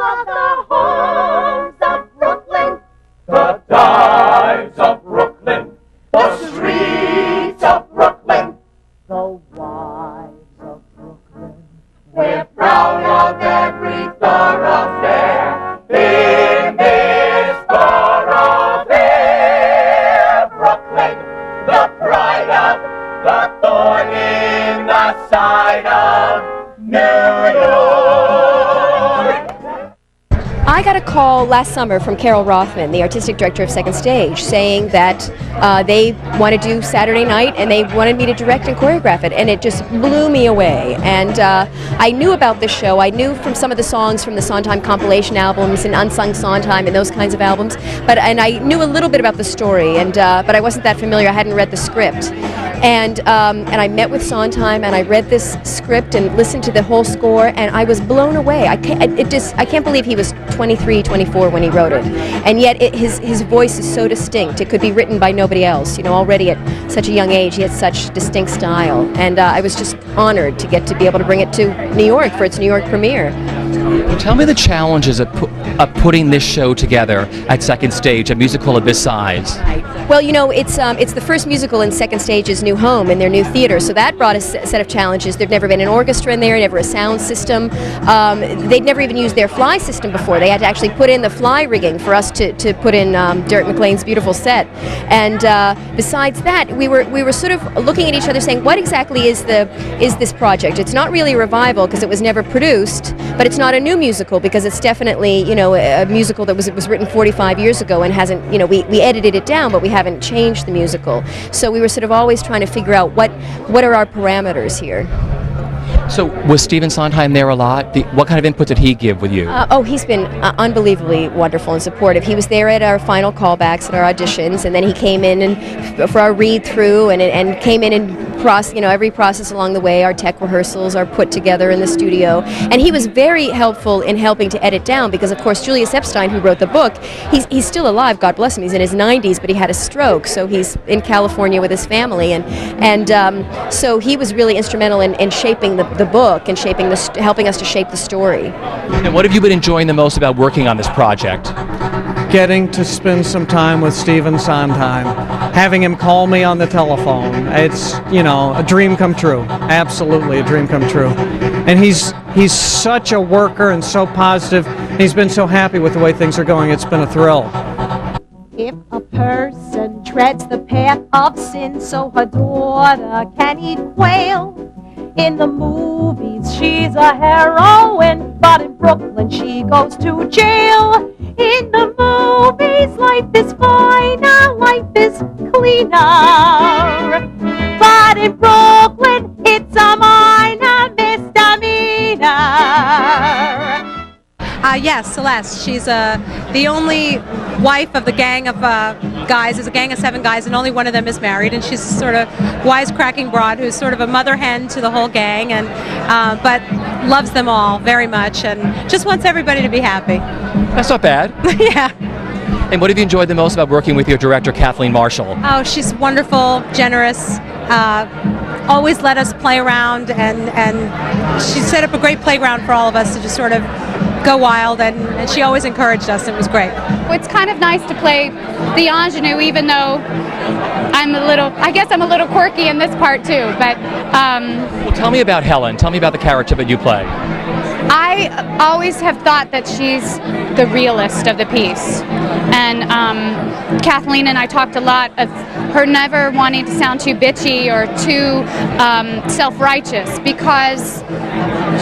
of the homes of Brooklyn, the dives of Brooklyn, the streets of Brooklyn, the wives of Brooklyn. We're proud of every thoroughfare in this thoroughfare. Brooklyn, the pride of, the thorn in the side of New York. I got a call last summer from Carol Rothman, the artistic director of Second Stage, saying that they want to do Saturday night and they wanted me to direct and choreograph it, and it just blew me away. And I knew about this show. I knew from some of the songs from the Sondheim compilation albums and Unsung Sondheim and those kinds of albums, and I knew a little bit about the story, and but I wasn't that familiar. I hadn't read the script. And I met with Sondheim and I read this script and listened to the whole score, and I was blown away. I can't believe he was 23, 24 when he wrote it, and yet his voice is so distinct. It could be written by nobody else. You know, already at such a young age, he had such distinct style, and I was just honored to get to be able to bring it to New York for its New York premiere. Tell me the challenges of putting this show together at Second Stage, a musical of this size. Well, you know, it's the first musical in Second Stage's new home in their new theater, so that brought a set of challenges. There'd never been an orchestra in there, never a sound system. They'd never even used their fly system before. They had to actually put in the fly rigging for us to put in Derek McLean's beautiful set. And besides that, we were sort of looking at each other saying, what exactly is this project? It's not really a revival because it was never produced, but it's not a new musical because it's definitely, you know, a musical that was written 45 years ago and hasn't, you know, we edited it down, but we haven't changed the musical. So we were sort of always trying to figure out what are our parameters here. So was Stephen Sondheim there a lot? What kind of input did he give with you? He's been unbelievably wonderful and supportive. He was there at our final callbacks, at our auditions, and then he came in and for our read-through and came in and every process along the way. Our tech rehearsals are put together in the studio, and he was very helpful in helping to edit down because, of course, Julius Epstein, who wrote the book, he's still alive, God bless him. He's in his 90s, but he had a stroke, so he's in California with his family, and so he was really instrumental in shaping the book and helping us to shape the story. And what have you been enjoying the most about working on this project? Getting to spend some time with Stephen Sondheim, having him call me on the telephone. It's, you know, a dream come true. Absolutely a dream come true. And he's such a worker and so positive. He's been so happy with the way things are going. It's been a thrill. If a person treads the path of sin so her daughter can eat quail, in the movies she's a heroine, but in Brooklyn she goes to jail. In the movies life is finer, life is cleaner, but in Brooklyn it's a minor misdemeanor. Yes, Celeste. She's the only wife of the gang of guys. There's a gang of 7 guys, and only one of them is married. And she's sort of wisecracking broad who's sort of a mother hen to the whole gang, and but loves them all very much and just wants everybody to be happy. That's not bad. Yeah. And what have you enjoyed the most about working with your director, Kathleen Marshall? Oh, she's wonderful, generous. Always let us play around, and she set up a great playground for all of us to just sort of go wild, and she always encouraged us. It was great. It's kind of nice to play the ingenue, even though I'm a little quirky in this part too, but Well, tell me about Helen. Tell me about the character that you play. I always have thought that she's the realist of the piece, and Kathleen and I talked a lot of her never wanting to sound too bitchy or too self-righteous, because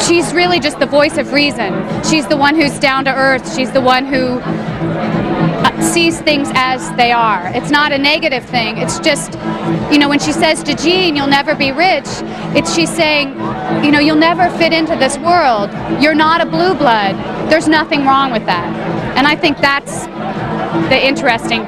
she's really just the voice of reason. She's the one who's down to earth. She's the one who sees things as they are. It's not a negative thing. It's just, you know, when she says to Jean, "You'll never be rich," she's saying, you know, you'll never fit into this world. You're not a blue blood. There's nothing wrong with that. And I think that's the interesting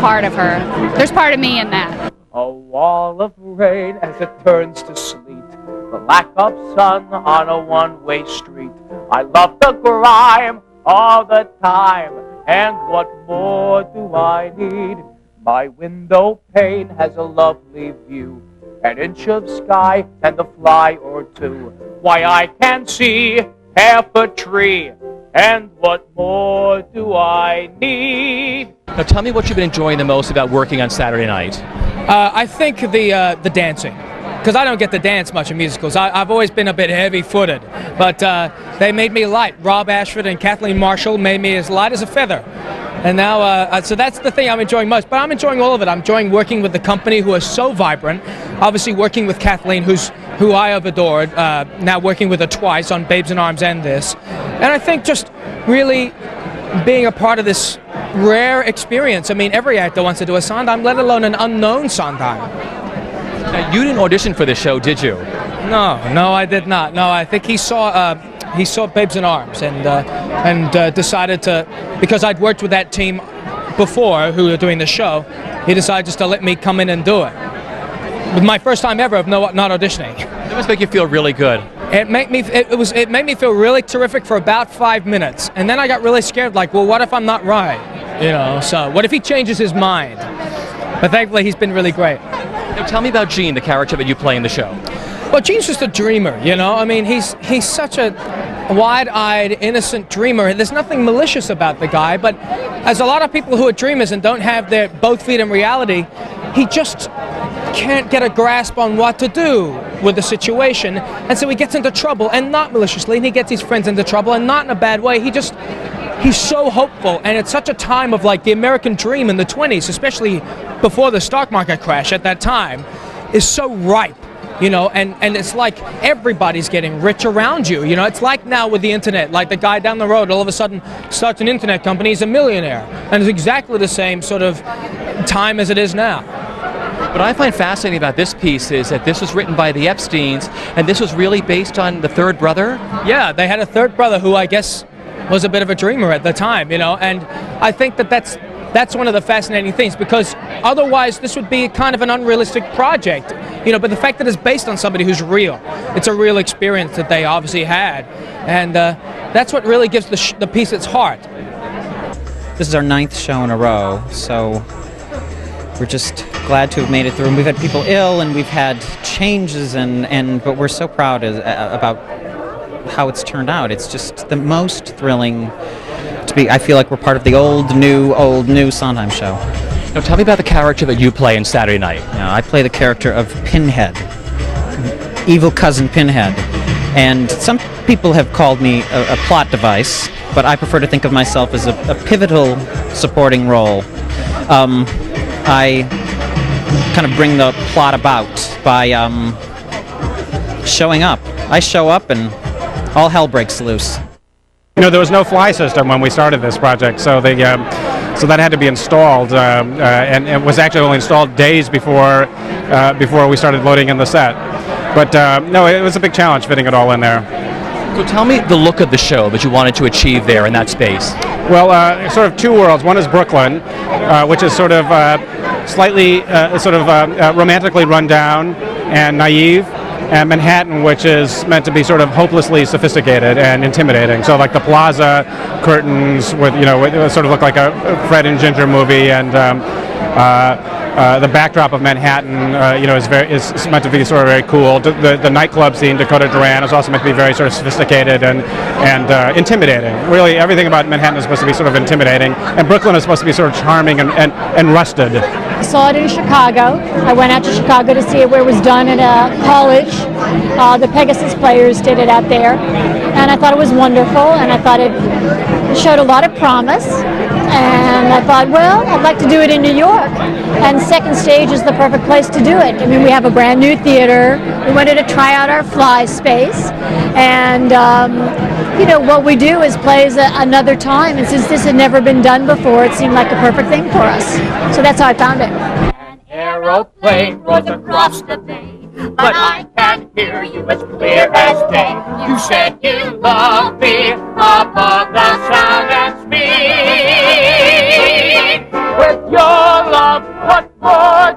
part of her. There's part of me in that. A wall of rain as it turns to sleet, the lack of sun on a one-way street. I love the grime all the time, and what more do I need? My window pane has a lovely view, an inch of sky and a fly or two. Why, I can see half a tree And what more do I need? Now tell me what you've been enjoying the most about working on Saturday night. I think the dancing, because I don't get to dance much in musicals. I've always been a bit heavy-footed, but they made me light. Rob Ashford and Kathleen Marshall made me as light as a feather. And now, so that's the thing I'm enjoying most. But I'm enjoying all of it. I'm enjoying working with the company who is so vibrant. Obviously working with Kathleen, who I have adored, now working with her twice on Babes in Arms and this. And I think just really being a part of this rare experience. I mean, every actor wants to do a Sondheim, let alone an unknown Sondheim. Now, you didn't audition for this show, did you? No, I did not. No, I think he saw Babes in Arms and decided to, because I'd worked with that team before who were doing the show, he decided just to let me come in and do it. With my first time ever of not auditioning. That must make you feel really good. It made me feel really terrific for about 5 minutes, and then I got really scared. Like, well, what if I'm not right? You know, so what if he changes his mind? But thankfully, he's been really great. Now tell me about Gene, the character that you play in the show. Well, Gene's just a dreamer, you know. I mean, he's such a wide-eyed, innocent dreamer. There's nothing malicious about the guy, but as a lot of people who are dreamers and don't have their both feet in reality, he just can't get a grasp on what to do with the situation, and so he gets into trouble, and not maliciously, and he gets his friends into trouble, and not in a bad way. He's so hopeful, and it's such a time of like the American dream in the 20s, especially before the stock market crash at that time, is so ripe. You know, and it's like everybody's getting rich around you. You know, it's like now with the internet, like the guy down the road all of a sudden starts an internet company, he's a millionaire. And it's exactly the same sort of time as it is now. What I find fascinating about this piece is that this was written by the Epsteins, and this was really based on the third brother? Yeah, they had a third brother who I guess was a bit of a dreamer at the time, you know, and I think that's one of the fascinating things, because otherwise this would be kind of an unrealistic project, you know, but the fact that it's based on somebody who's real, it's a real experience that they obviously had, and that's what really gives the piece its heart. This is our 9th show in a row, so we're just glad to have made it through. And we've had people ill, and we've had changes, but we're so proud about how it's turned out. It's just the most thrilling to be. I feel like we're part of the old new Sondheim show. Now tell me about the character that you play in Saturday Night. I play the character of Pinhead, evil cousin Pinhead, and some people have called me a plot device, but I prefer to think of myself as a pivotal supporting role. I kind of bring the plot about by showing up. I show up and all hell breaks loose. You know, there was no fly system when we started this project, so so that had to be installed, and it was actually only installed days before we started loading in the set. But no, it was a big challenge fitting it all in there. So tell me the look of the show that you wanted to achieve there in that space. Well, sort of two worlds. One is Brooklyn, which is sort of slightly romantically run down and naive, and Manhattan, which is meant to be sort of hopelessly sophisticated and intimidating. So like the plaza curtains with, you know, it sort of look like a Fred and Ginger movie, and the backdrop of Manhattan, you know, is meant to be sort of very cool. The nightclub scene, Dakota Duran, is also meant to be very sort of sophisticated and intimidating. Really, everything about Manhattan is supposed to be sort of intimidating, and Brooklyn is supposed to be sort of charming and rusted. I saw it in Chicago. I went out to Chicago to see it where it was done at a college. The Pegasus Players did it out there, and I thought it was wonderful, and I thought it showed a lot of promise, and I thought, well, I'd like to do it in New York, and Second Stage is the perfect place to do it. I mean, we have a brand new theater. We wanted to try out our fly space, and you know, what we do is plays another time, and since this had never been done before, it seemed like a perfect thing for us. So that's how I found it. An aeroplane was across the bay, but I can hear you as clear as day. You said you love me above the sound and speed. With your love, what more